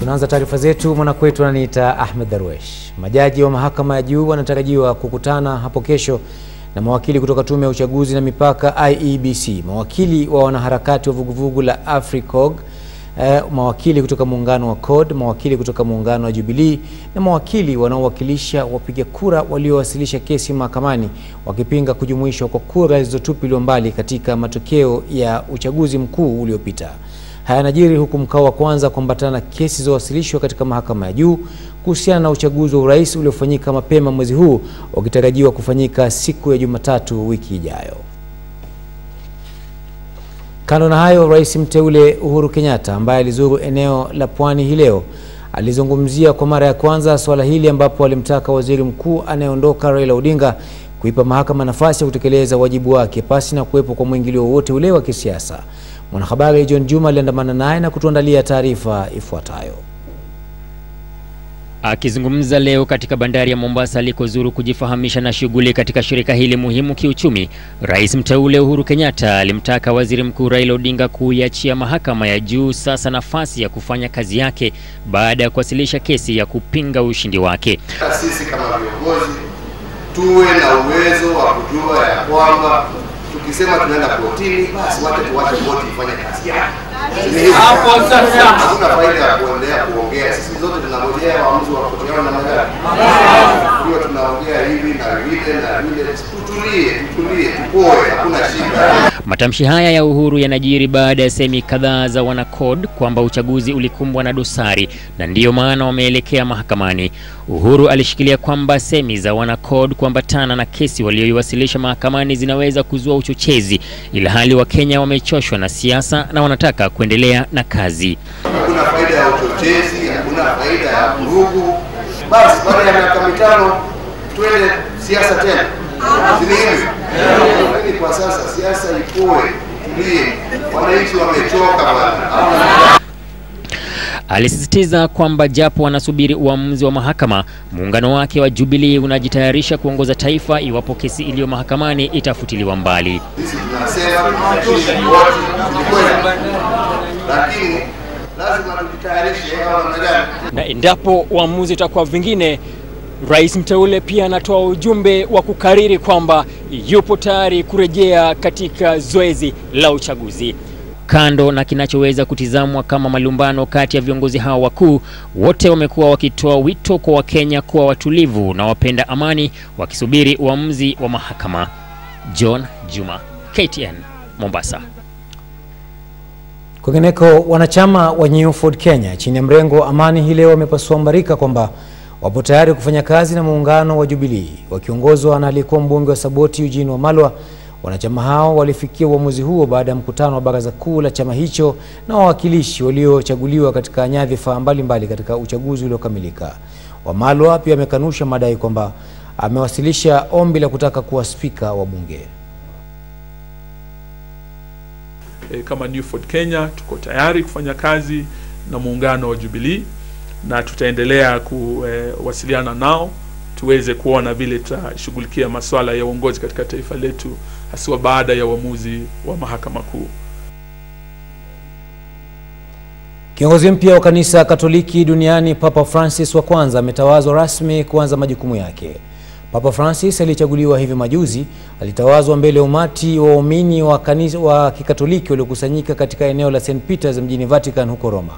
Tunaanza taarifa zetu. Mwanakwetu ananiita Ahmed Darwesh. Majaji wa mahakama ya juu wanatarajiwa kukutana hapo kesho na mawakili kutoka tume ya uchaguzi na mipaka IEBC, mawakili wa wanaharakati wa vuguvugu la AFRICOG, mawakili kutoka muungano wa CORD, mawakili kutoka muungano wa Jubilee na mawakili wanaowakilisha wapiga kura waliowasilisha kesi mahakamani wakipinga kujumuishwa kwa kura zilizotupiliwa mbali katika matokeo ya uchaguzi mkuu uliopita. Haya yanajiri huku mkao wa kwanza kuambatana na kesi zilizowasilishwa katika mahakama ya juu kuhusiana na uchaguzi wa urais uliofanyika mapema mwezi huu ukitarajiwa kufanyika siku ya Jumatatu wiki ijayo. Kando na hayo, Rais mteule Uhuru Kenyatta ambaye alizuru eneo la Pwani hii leo alizungumzia kwa mara ya kwanza swala hili, ambapo alimtaka Waziri Mkuu anayeondoka Raila Odinga kuipa mahakama nafasi ya kutekeleza wajibu wake pasi na kuwepo kwa mwingilio wote ule wa kisiasa. Mwanahabari John Juma aliandamana naye na kutuandalia taarifa ifuatayo. Akizungumza leo katika bandari ya Mombasa alikozuru kujifahamisha na shughuli katika shirika hili muhimu kiuchumi, Rais mteule Uhuru Kenyatta alimtaka Waziri Mkuu Raila Odinga kuiachia mahakama ya juu sasa nafasi ya kufanya kazi yake baada ya kuwasilisha kesi ya kupinga ushindi wake. Sisi kama viongozi tuwe na uwezo wa kujua ya kwamba tukisema tunaenda kotini, basi tuache koti ifanye kazi yake. Hakuna faida ya kuendelea kuongea. Sisi zote tunangojea waamuzi wa koti yao na magari. Hiyo tunaongea hivi na vile na vile. Tutulie, tupoe, hakuna shida. Matamshi haya ya Uhuru yanajiri baada ya semi kadhaa za wana-CORD kwamba uchaguzi ulikumbwa na dosari na ndiyo maana wameelekea mahakamani. Uhuru alishikilia kwamba semi za wana-CORD kuambatana na kesi walioiwasilisha mahakamani zinaweza kuzua uchochezi, ilhali Wakenya wamechoshwa na siasa na wanataka kuendelea na kazi. Hakuna faida ya uchochezi, hakuna faida ya vurugu. Basi baada ya miaka mitano tuende siasa tena. Lakini kwa sasa siasa ipoe, tulie. Wananchi wamechoka bwana. Alisisitiza kwamba japo wanasubiri uamuzi wa mahakama, muungano wake wa Jubilee unajitayarisha kuongoza taifa iwapo kesi iliyo mahakamani itafutiliwa mbali. Sisi tunasema wote lakini lazima tujitayarishe kama gani. Na endapo uamuzi utakuwa vingine, Rais mteule pia anatoa ujumbe wa kukariri kwamba yupo tayari kurejea katika zoezi la uchaguzi. Kando na kinachoweza kutizamwa kama malumbano kati ya viongozi hao wakuu, wote wamekuwa wakitoa wito kwa Wakenya kuwa watulivu na wapenda amani wakisubiri uamuzi wa mahakama. John Juma, KTN, Mombasa. Kwingineko, wanachama wa New Ford Kenya chini ya mrengo wa Amani hii leo wamepasua mbarika kwamba wapo tayari kufanya kazi na muungano wa Jubilee wakiongozwa na aliyekuwa mbunge wa Saboti Eugene Wamalwa. Wanachama hao walifikia uamuzi huo baada ya mkutano wa baraza kuu la chama hicho na wawakilishi waliochaguliwa katika nyadhifa mbalimbali katika uchaguzi uliokamilika. Wamalwa pia amekanusha madai kwamba amewasilisha ombi la kutaka kuwa spika wa bunge. Kama New Ford Kenya tuko tayari kufanya kazi na muungano wa Jubilee na tutaendelea kuwasiliana nao tuweze kuona vile tutashughulikia masuala ya uongozi katika taifa letu hasa baada ya uamuzi wa mahakama kuu. Kiongozi mpya wa kanisa Katoliki duniani Papa Francis wa kwanza ametawazwa rasmi kuanza majukumu yake. Papa Francis alichaguliwa hivi majuzi, alitawazwa mbele ya umati wa waumini wa kanisa wa Kikatoliki waliokusanyika katika eneo la St. Peter's mjini Vatican huko Roma.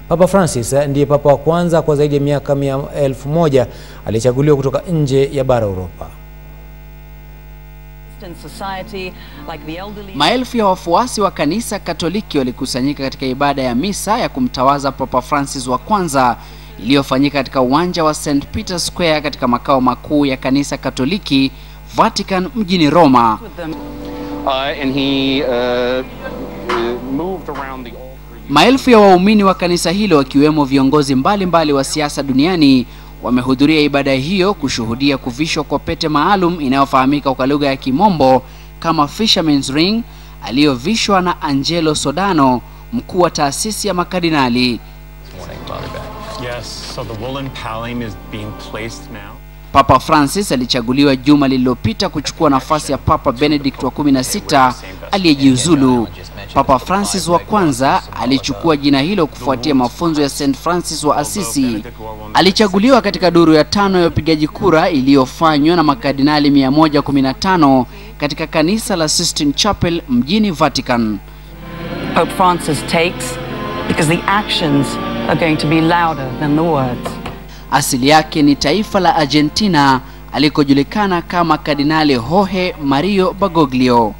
Papa Francis ndiye papa wa kwanza kwa zaidi ya miaka 1000 alichaguliwa kutoka nje ya bara Europa. Maelfu ya wafuasi wa kanisa Katoliki walikusanyika katika ibada ya misa ya kumtawaza Papa Francis wa kwanza iliyofanyika katika uwanja wa St. Peter's Square katika makao makuu ya kanisa Katoliki Vatican mjini Roma. Maelfu ya waumini wa kanisa hilo wakiwemo viongozi mbalimbali wa siasa duniani wamehudhuria ibada hiyo kushuhudia kuvishwa kwa pete maalum inayofahamika kwa lugha ya Kimombo kama Fisherman's Ring aliyovishwa na Angelo Sodano, mkuu wa taasisi ya makardinali. Yes, so the woolen pallium is being placed now. Papa Francis alichaguliwa juma lililopita kuchukua nafasi ya Papa Benedict wa 16 aliyejiuzulu. Papa Francis wa kwanza alichukua jina hilo kufuatia mafunzo ya St. Francis wa Assisi. Alichaguliwa katika duru ya 5 ya upigaji kura iliyofanywa na makardinali 115 katika kanisa la Sistine Chapel mjini Vatican. Pope Francis takes because the actions are going to be louder than the words. Asili yake ni taifa la Argentina alikojulikana kama Kardinali Jorge Mario Bergoglio.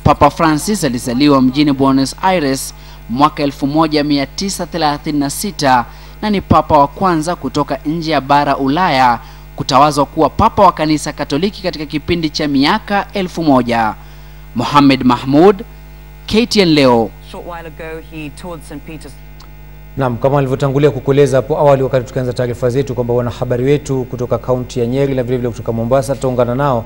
Papa Francis alizaliwa mjini Buenos Aires mwaka 1936 na ni papa wa kwanza kutoka nje ya bara Ulaya kutawazwa kuwa papa wa kanisa Katoliki katika kipindi cha miaka 1000. Mohamed Mahmoud, KTN leo. Naam, kama nilivyotangulia kukueleza hapo awali wakati tukianza taarifa zetu kwamba wanahabari wetu kutoka kaunti ya Nyeri na vile vile kutoka Mombasa tutaungana nao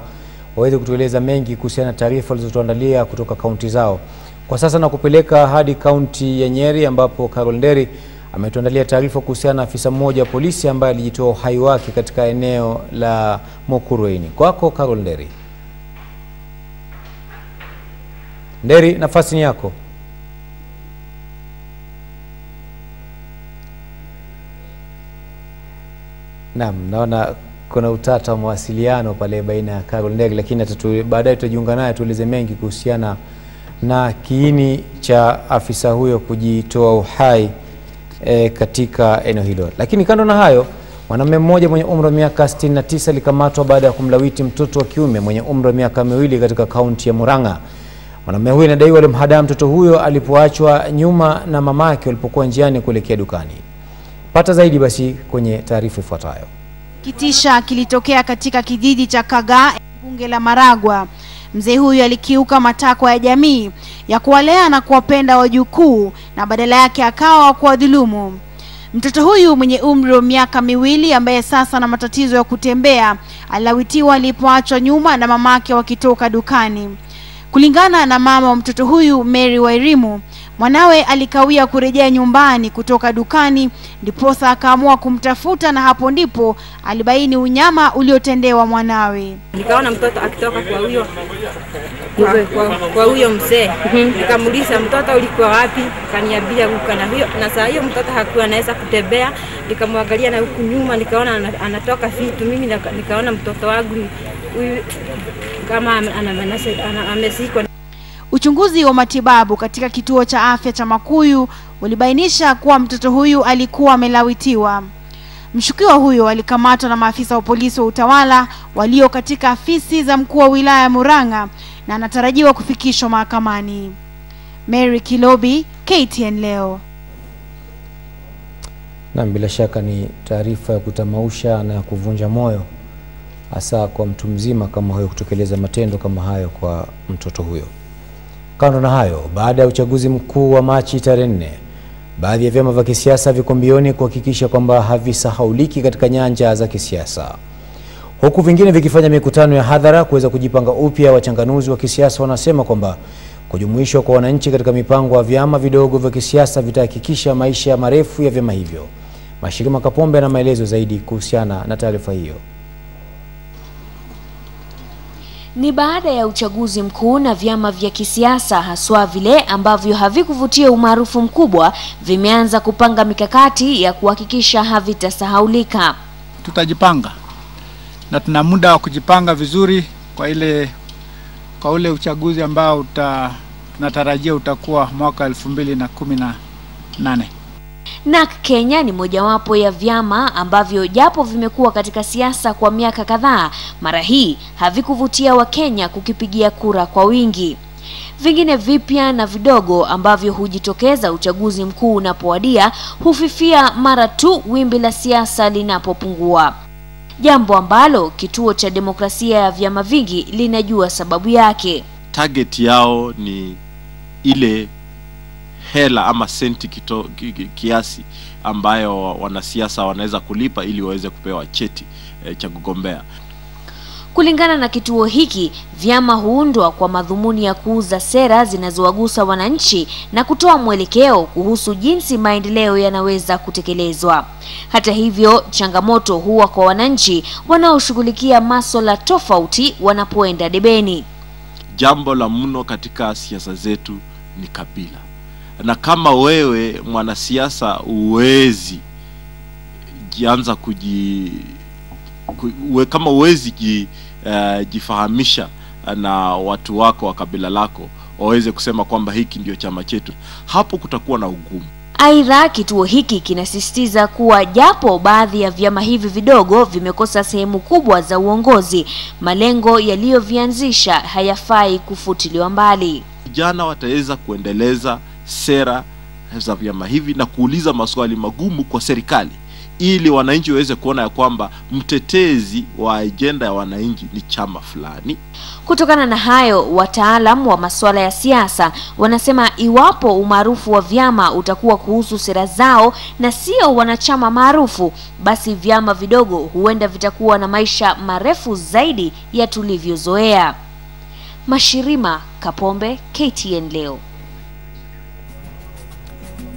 waweze kutueleza mengi kuhusiana na taarifa walizotuandalia kutoka kaunti zao. Kwa sasa nakupeleka hadi kaunti ya Nyeri ambapo Carol Nderi ametuandalia taarifa kuhusiana na afisa mmoja wa polisi ambaye alijitoa uhai wake katika eneo la Mukurweini. Kwako Carol Nderi. Nderi, nafasi ni yako. Naam, naona kuna utata wa mawasiliano pale baina ya Carol Nderi, lakini baadaye tutajiunga naye tueleze mengi kuhusiana na kiini cha afisa huyo kujitoa uhai katika eneo hilo. Lakini kando na hayo, mwanamume mmoja mwenye umri wa miaka 69 alikamatwa baada ya kumlawiti mtoto wa kiume mwenye umri wa miaka 2 katika kaunti ya Murang'a. Mwanamume huyo anadaiwa alimhadaa mtoto huyo alipoachwa nyuma na mamake walipokuwa njiani kuelekea dukani. Pata zaidi basi kwenye taarifa ifuatayo. Kitisha kilitokea katika kijiji cha Kagaa, bunge la Maragwa. Mzee huyu alikiuka matakwa ya jamii ya kuwalea na kuwapenda wajukuu na badala yake akawa wa kuwadhulumu. Mtoto huyu mwenye umri wa miaka 2 ambaye sasa na matatizo ya kutembea alilawitiwa alipoachwa nyuma na mamake wakitoka dukani. Kulingana na mama wa mtoto huyu Mary Wairimu, mwanawe alikawia kurejea nyumbani kutoka dukani ndiposa akaamua kumtafuta, na hapo ndipo alibaini unyama uliotendewa mwanawe. Nikaona mtoto akitoka kwa huyo mzee. Nikamuuliza, mtoto ulikuwa wapi? Kaniambia huko na hiyo, na saa hiyo mtoto hakuwa anaweza kutembea. Nikamwangalia na huku nyuma nikaona anatoka vitu. Mimi nikaona mtoto wangu huyu kama amesikwa. Uchunguzi wa matibabu katika kituo cha afya cha Makuyu ulibainisha kuwa mtoto huyu alikuwa amelawitiwa. Mshukiwa huyo alikamatwa na maafisa wa polisi wa utawala walio katika afisi za mkuu wa wilaya ya Murang'a na anatarajiwa kufikishwa mahakamani. Mary Kilobi, KTN leo. Na bila shaka ni taarifa ya kutamausha na ya kuvunja moyo, hasa kwa mtu mzima kama huyo kutekeleza matendo kama hayo kwa mtoto huyo. Kando na hayo, baada ya uchaguzi mkuu wa Machi tarehe 4, baadhi ya vyama vya kisiasa viko mbioni kuhakikisha kwamba havisahauliki katika nyanja za kisiasa, huku vingine vikifanya mikutano ya hadhara kuweza kujipanga upya. Wachanganuzi wa kisiasa wanasema kwamba kujumuishwa kwa wananchi katika mipango ya vyama vidogo vya kisiasa vitahakikisha maisha marefu ya vyama hivyo. Mashirima Kapombe na maelezo zaidi kuhusiana na taarifa hiyo. Ni baada ya uchaguzi mkuu na vyama vya kisiasa haswa vile ambavyo havikuvutia umaarufu mkubwa vimeanza kupanga mikakati ya kuhakikisha havitasahaulika. Tutajipanga na tuna muda wa kujipanga vizuri kwa ule uchaguzi ambao tunatarajia utakuwa mwaka 2018. NAK Kenya ni mojawapo ya vyama ambavyo japo vimekuwa katika siasa kwa miaka kadhaa, mara hii havikuvutia Wakenya kukipigia kura kwa wingi. Vingine vipya na vidogo ambavyo hujitokeza uchaguzi mkuu unapowadia hufifia mara tu wimbi la siasa linapopungua. Jambo ambalo kituo cha demokrasia ya vyama vingi linajua sababu yake. Target yao ni ile hela ama senti kiasi ambayo wanasiasa wanaweza kulipa ili waweze kupewa cheti cha kugombea. Kulingana na kituo hiki, vyama huundwa kwa madhumuni ya kuuza sera zinazowagusa wananchi na kutoa mwelekeo kuhusu jinsi maendeleo yanaweza kutekelezwa. Hata hivyo, changamoto huwa kwa wananchi wanaoshughulikia masuala tofauti wanapoenda debeni. Jambo la mno katika siasa zetu ni kabila. Na kama wewe mwanasiasa uwezi jianza kama uwezi jifahamisha na watu wako wa kabila lako waweze kusema kwamba hiki ndio chama chetu, hapo kutakuwa na ugumu. Aidha, kituo hiki kinasisitiza kuwa japo baadhi ya vyama hivi vidogo vimekosa sehemu kubwa za uongozi, malengo yaliyovianzisha hayafai kufutiliwa mbali. Vijana wataweza kuendeleza sera za vyama hivi na kuuliza maswali magumu kwa serikali, ili wananchi waweze kuona ya kwamba mtetezi wa ajenda ya wananchi ni chama fulani. Kutokana na hayo, wataalamu wa masuala ya siasa wanasema iwapo umaarufu wa vyama utakuwa kuhusu sera zao na sio wanachama maarufu, basi vyama vidogo huenda vitakuwa na maisha marefu zaidi ya tulivyozoea. Mashirima Kapombe, KTN leo.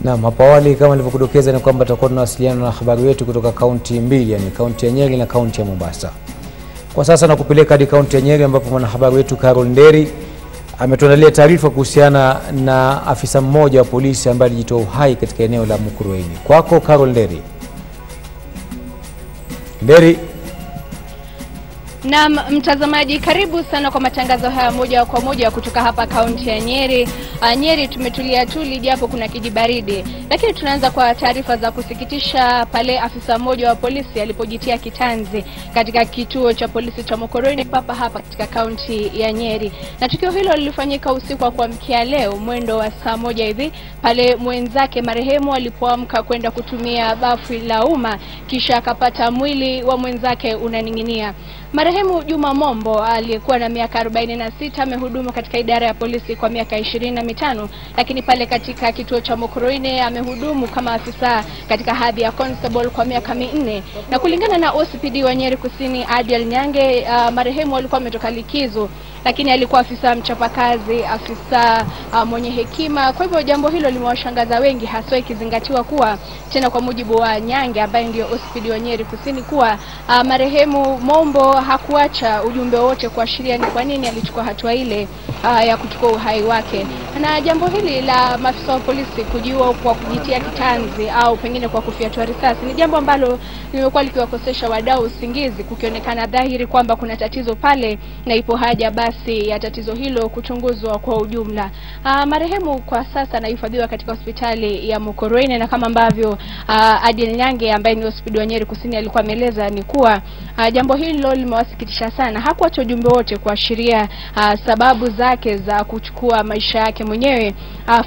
Naam, hapo awali kama nilivyokudokeza ni kwamba tutakuwa tunawasiliana na habari wetu kutoka kaunti mbili, yani kaunti ya Nyeri na kaunti ya Mombasa. Kwa sasa nakupeleka hadi kaunti ya Nyeri ambapo mwanahabari wetu Carol Nderi ametuandalia taarifa kuhusiana na afisa mmoja wa polisi ambaye alijitoa uhai katika eneo la Mukurweini. Kwako Carol Nderi. Nderi. Na mtazamaji, karibu sana kwa matangazo haya moja kwa moja kutoka hapa kaunti ya Nyeri. Nyeri tumetulia tuli japo kuna kijibaridi, lakini tunaanza kwa taarifa za kusikitisha pale afisa mmoja wa polisi alipojitia kitanzi katika kituo cha polisi cha Mukurweini hapa katika kaunti ya Nyeri. Na tukio hilo lilifanyika usiku wa kuamkia leo mwendo wa saa 1 hivi pale mwenzake marehemu alipoamka kwenda kutumia bafu la umma, kisha akapata mwili wa mwenzake unaning'inia. Marehemu Juma Mombo aliyekuwa na miaka 46 amehudumu katika idara ya polisi kwa miaka 25, lakini pale katika kituo cha Mukurweini amehudumu kama afisa katika hadhi ya constable kwa miaka 4. Na kulingana na OCPD wa Nyeri Kusini Adiel Nyange, marehemu alikuwa ametoka likizo, lakini alikuwa afisa mchapakazi, afisa mwenye hekima. Kwa hivyo jambo hilo limewashangaza wengi, hasa ikizingatiwa kuwa tena kwa mujibu wa Nyange ambaye ndio OCPD wa Nyeri Kusini kuwa marehemu Mombo hakuacha ujumbe wote kuashiria ni kwa nini alichukua hatua ile ya kuchukua uhai wake. Na jambo hili la maafisa wa polisi kujiua kwa kujitia kitanzi au pengine kwa kufiatua risasi ni jambo ambalo limekuwa likiwakosesha wadau usingizi, kukionekana dhahiri kwamba kuna tatizo pale na ipo haja basi ya tatizo hilo kuchunguzwa kwa ujumla. Marehemu kwa sasa anahifadhiwa katika hospitali ya Mukurweini, na kama ambavyo Adiel Nyange ambaye ni OCPD wa Nyeri Kusini alikuwa ameeleza ni kuwa jambo hilo limewasikitisha sana. Hakuacha ujumbe wote kuashiria sababu zake za kuchukua maisha yake mwenyewe.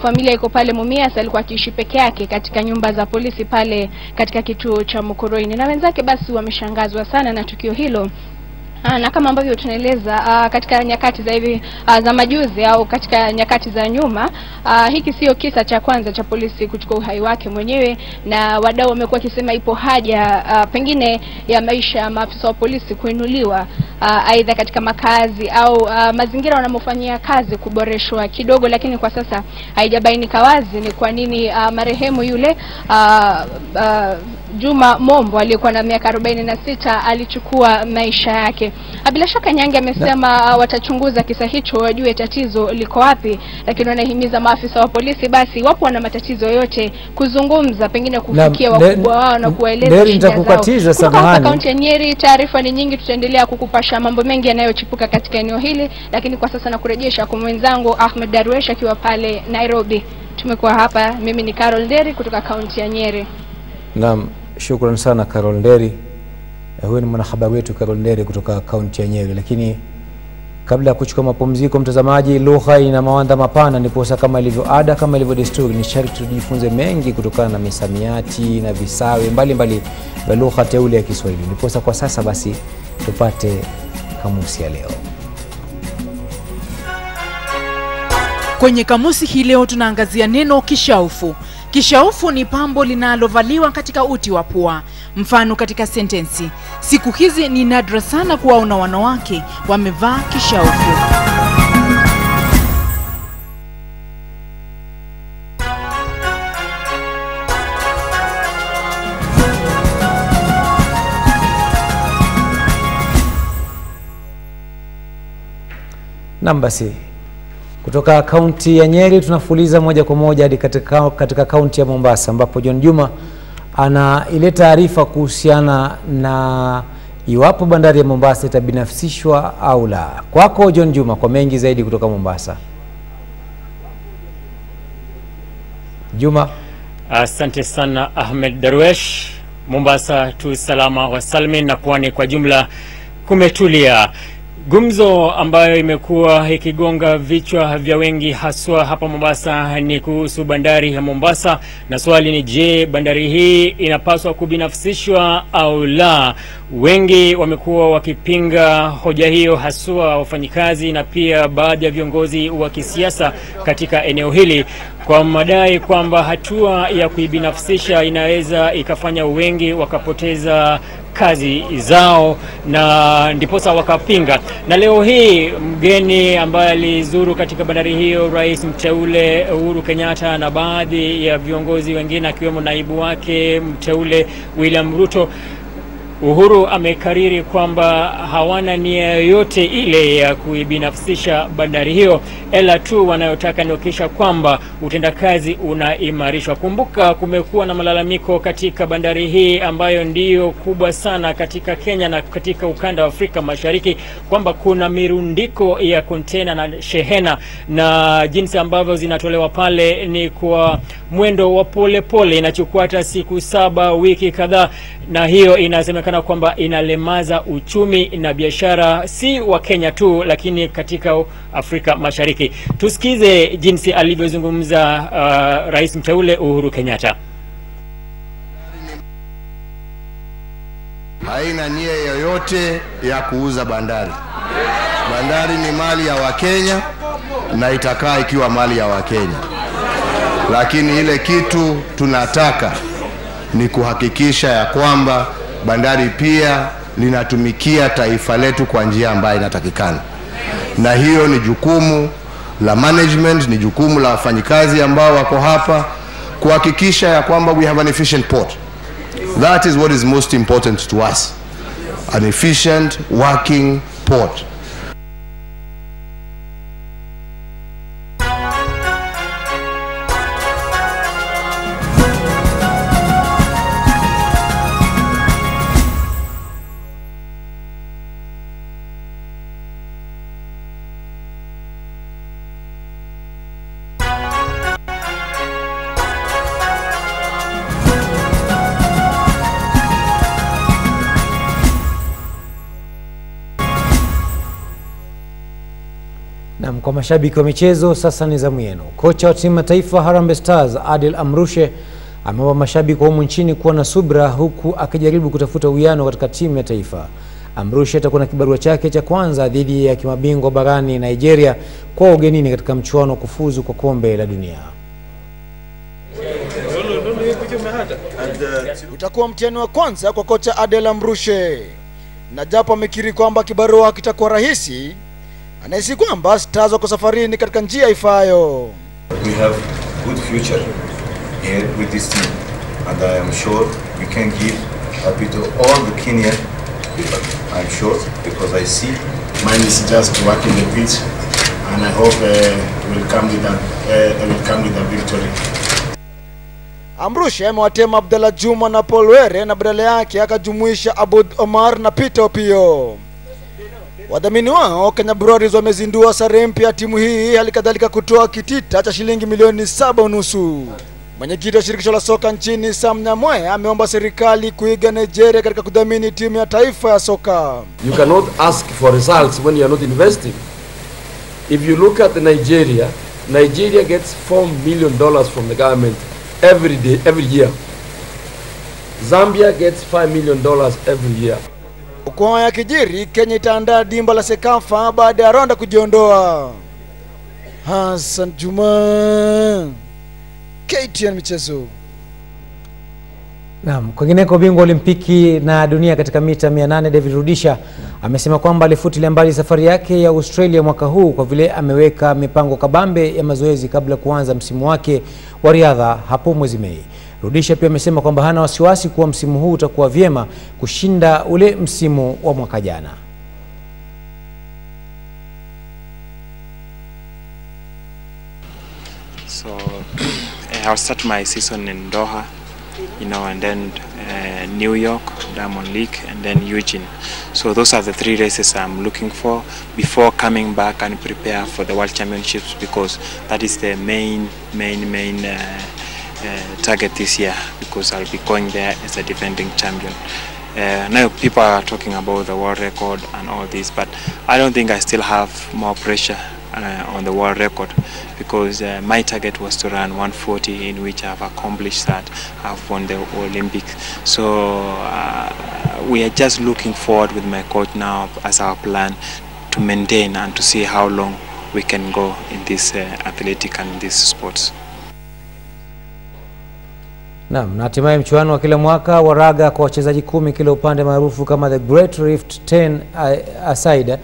Familia iko pale Mumias, alikuwa akiishi peke yake katika nyumba za polisi pale katika kituo cha Mukurweini, na wenzake basi wameshangazwa sana na tukio hilo. Na kama ambavyo tunaeleza katika nyakati za hivi za majuzi au katika nyakati za nyuma, hiki sio kisa cha kwanza cha polisi kuchukua uhai wake mwenyewe, na wadau wamekuwa wakisema ipo haja pengine ya maisha ya maafisa wa polisi kuinuliwa, aidha katika makazi au mazingira wanamofanyia kazi kuboreshwa kidogo, lakini kwa sasa haijabainika wazi ni kwa nini marehemu yule Juma Mombo aliyekuwa na miaka 46 alichukua maisha yake. Bila shaka Nyange amesema watachunguza kisa hicho wajue tatizo liko wapi, lakini wanahimiza maafisa wa polisi basi wapo wana matatizo yote kuzungumza, pengine kufikia wakubwa wao na kuwaeleza shida zao. Kutoka kaunti ya Nyeri taarifa ni nyingi, tutaendelea kukupasha mambo mengi yanayochipuka katika eneo hili, lakini kwa sasa nakurejesha kwa mwenzangu Ahmed Darwesh akiwa pale Nairobi. Tumekuwa hapa, mimi ni Carol Nderi kutoka kaunti ya Nyeri. Naam, shukran sana Carol Nderi. Huyu ni mwanahabari wetu Carol Nderi kutoka kaunti ya Nyeri. Lakini kabla ya kuchukua mapumziko, mtazamaji, lugha ina mawanda mapana, ndiposa kama ilivyo ada, kama ilivyo desturi, ni sharti tujifunze mengi kutokana na misamiati na visawe mbalimbali vya lugha teule ya Kiswahili. Ndiposa kwa sasa basi tupate kamusi ya leo. Kwenye kamusi hii leo tunaangazia neno kishaufu. Kishaufu ni pambo linalovaliwa katika uti wa pua. Mfano katika sentensi: siku hizi ni nadra sana kuwaona wanawake wamevaa kishaufu. Basi Kutoka kaunti ya Nyeri tunafuliza moja kwa moja hadi katika kaunti ya Mombasa ambapo John Juma ana ile taarifa kuhusiana na iwapo bandari ya Mombasa itabinafsishwa au la. Kwako John Juma kwa mengi zaidi kutoka Mombasa. Juma. Asante sana Ahmed Darwesh. Mombasa tu salama wa salmin na pwani kwa jumla kumetulia. Gumzo ambayo imekuwa ikigonga vichwa vya wengi haswa hapa Mombasa ni kuhusu bandari ya Mombasa, na swali ni je, bandari hii inapaswa kubinafsishwa au la? Wengi wamekuwa wakipinga hoja hiyo, haswa wafanyikazi na pia baadhi ya viongozi wa kisiasa katika eneo hili, kwa madai kwamba hatua ya kuibinafsisha inaweza ikafanya wengi wakapoteza kazi zao, na ndiposa wakapinga. Na leo hii mgeni ambaye alizuru katika bandari hiyo, Rais mteule Uhuru Kenyatta na baadhi ya viongozi wengine akiwemo naibu wake mteule William Ruto, Uhuru amekariri kwamba hawana nia yoyote ile ya kuibinafsisha bandari hiyo, ila tu wanayotaka ni kuhakikisha kwamba utendakazi unaimarishwa. Kumbuka kumekuwa na malalamiko katika bandari hii ambayo ndiyo kubwa sana katika Kenya na katika ukanda wa Afrika Mashariki kwamba kuna mirundiko ya kontena na shehena, na jinsi ambavyo zinatolewa pale ni kwa mwendo wa pole pole, inachukua hata siku 7 wiki kadhaa, na hiyo inasemekana kwamba inalemaza uchumi na biashara si wa Kenya tu lakini katika Afrika Mashariki. Tusikize jinsi alivyozungumza Rais mteule Uhuru Kenyatta. Haina nia yoyote ya kuuza bandari. Bandari ni mali ya Wakenya na itakaa ikiwa mali ya Wakenya. Lakini ile kitu tunataka ni kuhakikisha ya kwamba bandari pia linatumikia taifa letu kwa njia ambayo inatakikana. Na hiyo ni jukumu la management, ni jukumu la wafanyikazi ambao wako hapa kuhakikisha ya kwamba we have an efficient port. That is what is most important to us. An efficient working port. Na kwa mashabiki wa michezo sasa ni zamu yenu. Kocha wa timu ya taifa Harambee Stars Adel Amrushe ameomba mashabiki wa humu nchini kuwa na subira huku akijaribu kutafuta uwiano katika timu ya taifa. Amrushe atakuwa na kibarua chake cha kwanza dhidi ya kimabingwa barani Nigeria kwa ugenini katika mchuano kufuzu kwa kombe la dunia. Utakuwa mtihani wa kwanza kwa kocha Adel Amrushe, na japo amekiri kwamba kibarua kitakuwa rahisi, anahisi kwamba Stars wako safarini katika njia ifayo. We have good future here with this team, and I am sure we can give a bit of all the Kenyan people. I'm sure because I see. Mine is just working the pitch, and I hope we'll come with a victory. Amrushe amewatema Abdalla Juma na Paul Were, na badala yake akajumuisha Abud Omar na Peter Opio. Wadhamini wao Kenya Breweries wamezindua sare mpya timu hii, halikadhalika kutoa kitita cha shilingi milioni 7.5. Mwenyekiti wa shirikisho la soka nchini Sam Nyamwe ameomba serikali kuiga Nigeria katika kudhamini timu ya taifa ya soka. You cannot ask for results when you are not investing. If you look at Nigeria gets $4 million from the government every year. Zambia gets $5 million every year. Kwa ya kijiri, Kenya itaandaa dimba la Sekafa baada ya Rwanda kujiondoa. Hassan Juma, KTN Michezo. Naam, kwingineko bingwa Olimpiki na dunia katika mita 800 David Rudisha amesema kwamba alifutilia mbali safari yake ya Australia mwaka huu kwa vile ameweka mipango kabambe ya mazoezi kabla kuanza msimu wake wa riadha hapo mwezi Mei. Rudisha pia amesema kwamba hana wasiwasi kuwa msimu huu utakuwa vyema kushinda ule msimu wa mwaka jana. I'll start my season in Doha, and then New York, Diamond League, and then Eugene. So those are the 3 races I'm looking for before coming back and prepare for the World Championships, because that is the main target this year, because I'll be going there as a defending champion. Now people are talking about the world record and all this, but I don't think I still have more pressure on the world record, because my target was to run 140, in which I've accomplished that. I've won the Olympics. So we are just looking forward with my coach now as our plan to maintain and to see how long we can go in this athletic and in these sports. Naam, na hatimaye mchuano wa kila mwaka wa raga kwa wachezaji 10 kila upande maarufu kama The Great Rift 10 aside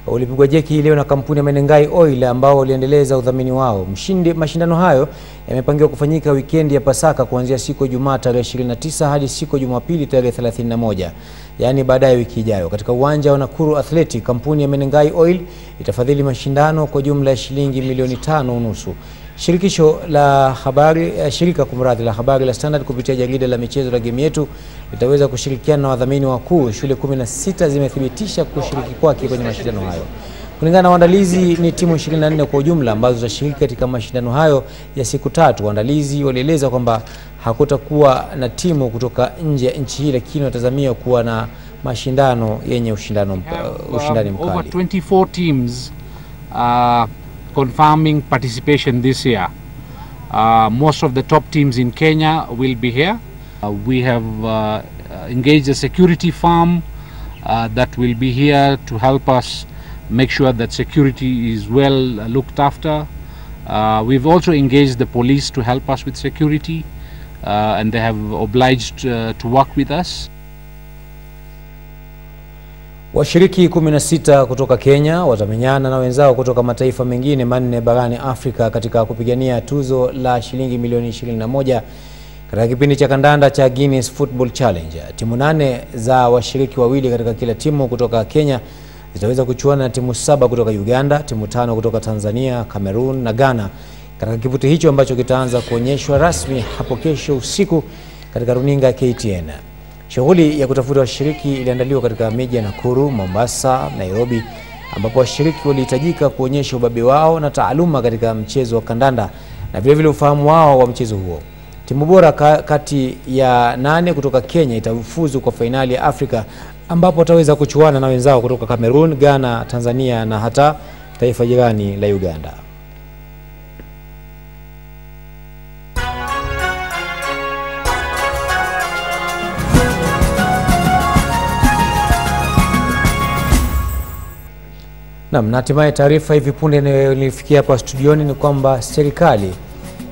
ulipigwa jeki leo na kampuni ya Menengai Oil ambao waliendeleza udhamini wao. Mashindano hayo yamepangiwa kufanyika wikendi ya Pasaka kuanzia siku ya Ijumaa tarehe 29 hadi siku ya Jumapili tarehe 31, yani baadaye wiki ijayo. Katika uwanja wa Nakuru Athletic, kampuni ya Menengai Oil itafadhili mashindano kwa jumla ya shilingi milioni 5.5. Shirika la habari la Standard kupitia jarida la michezo la Game Yetu litaweza kushirikiana na wadhamini wakuu. Shule 16 zimethibitisha kushiriki kwake kwenye mashindano hayo. Kulingana na waandalizi, ni timu 24 kwa ujumla ambazo zitashiriki katika mashindano hayo ya siku 3. Waandalizi walieleza kwamba hakutakuwa na timu kutoka nje ya nchi hii, lakini watazamia kuwa na mashindano yenye ushindani mkali. Over 24 teams confirming participation this year. Most of the top teams in Kenya will be here. We have engaged a security firm that will be here to help us make sure that security is well looked after. We've also engaged the police to help us with security, and they have obliged to work with us. Washiriki 16 kutoka Kenya watamenyana na wenzao kutoka mataifa mengine 4 barani Afrika katika kupigania tuzo la shilingi milioni 21 katika kipindi cha kandanda cha Guinness Football Challenge. Timu 8 za washiriki wawili katika kila timu kutoka Kenya zitaweza kuchuana na timu 7 kutoka Uganda, timu 5 kutoka Tanzania, Cameroon na Ghana katika kivutio hicho ambacho kitaanza kuonyeshwa rasmi hapo kesho usiku katika runinga KTN. Shughuli ya kutafuta washiriki iliandaliwa katika miji ya Nakuru, Mombasa, Nairobi, ambapo washiriki walihitajika kuonyesha ubabe wao na taaluma katika mchezo wa kandanda na vile vile ufahamu wao wa mchezo huo. Timu bora kati ya 8 kutoka Kenya itafuzu kwa fainali ya Afrika, ambapo wataweza kuchuana na wenzao kutoka Cameroon, Ghana, Tanzania na hata taifa jirani la Uganda. Na hatimaye taarifa hivi punde nilifikia hapa studioni ni kwamba serikali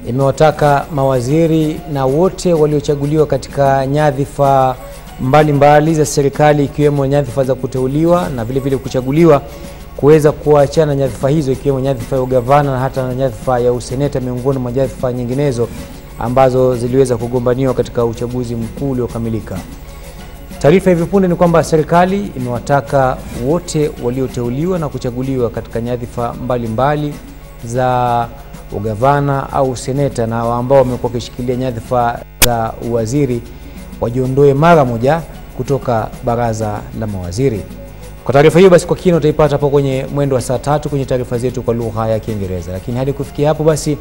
imewataka mawaziri na wote waliochaguliwa katika nyadhifa mbalimbali za serikali, ikiwemo nyadhifa za kuteuliwa na vile vile kuchaguliwa, kuweza kuachana nyadhifa hizo, ikiwemo nyadhifa ya ugavana na hata nyadhifa ya useneta, miongoni mwa nyadhifa nyinginezo ambazo ziliweza kugombaniwa katika uchaguzi mkuu uliokamilika. Taarifa hivi punde ni kwamba serikali imewataka wote walioteuliwa na kuchaguliwa katika nyadhifa mbalimbali za ugavana au seneta na ambao wamekuwa wakishikilia nyadhifa za uwaziri wajiondoe mara moja kutoka baraza la mawaziri. Kwa taarifa hiyo basi kwa kina utaipata hapo kwenye mwendo wa saa 3 kwenye taarifa zetu kwa lugha ya Kiingereza. Lakini hadi kufikia hapo basi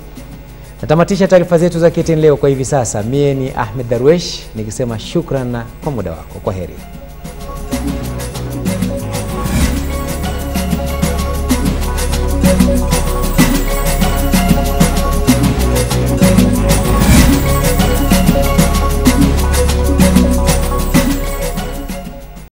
natamatisha taarifa zetu za KTN leo kwa hivi sasa. Mie ni Ahmed Darwesh nikisema shukran kwa muda wako. Kwa heri.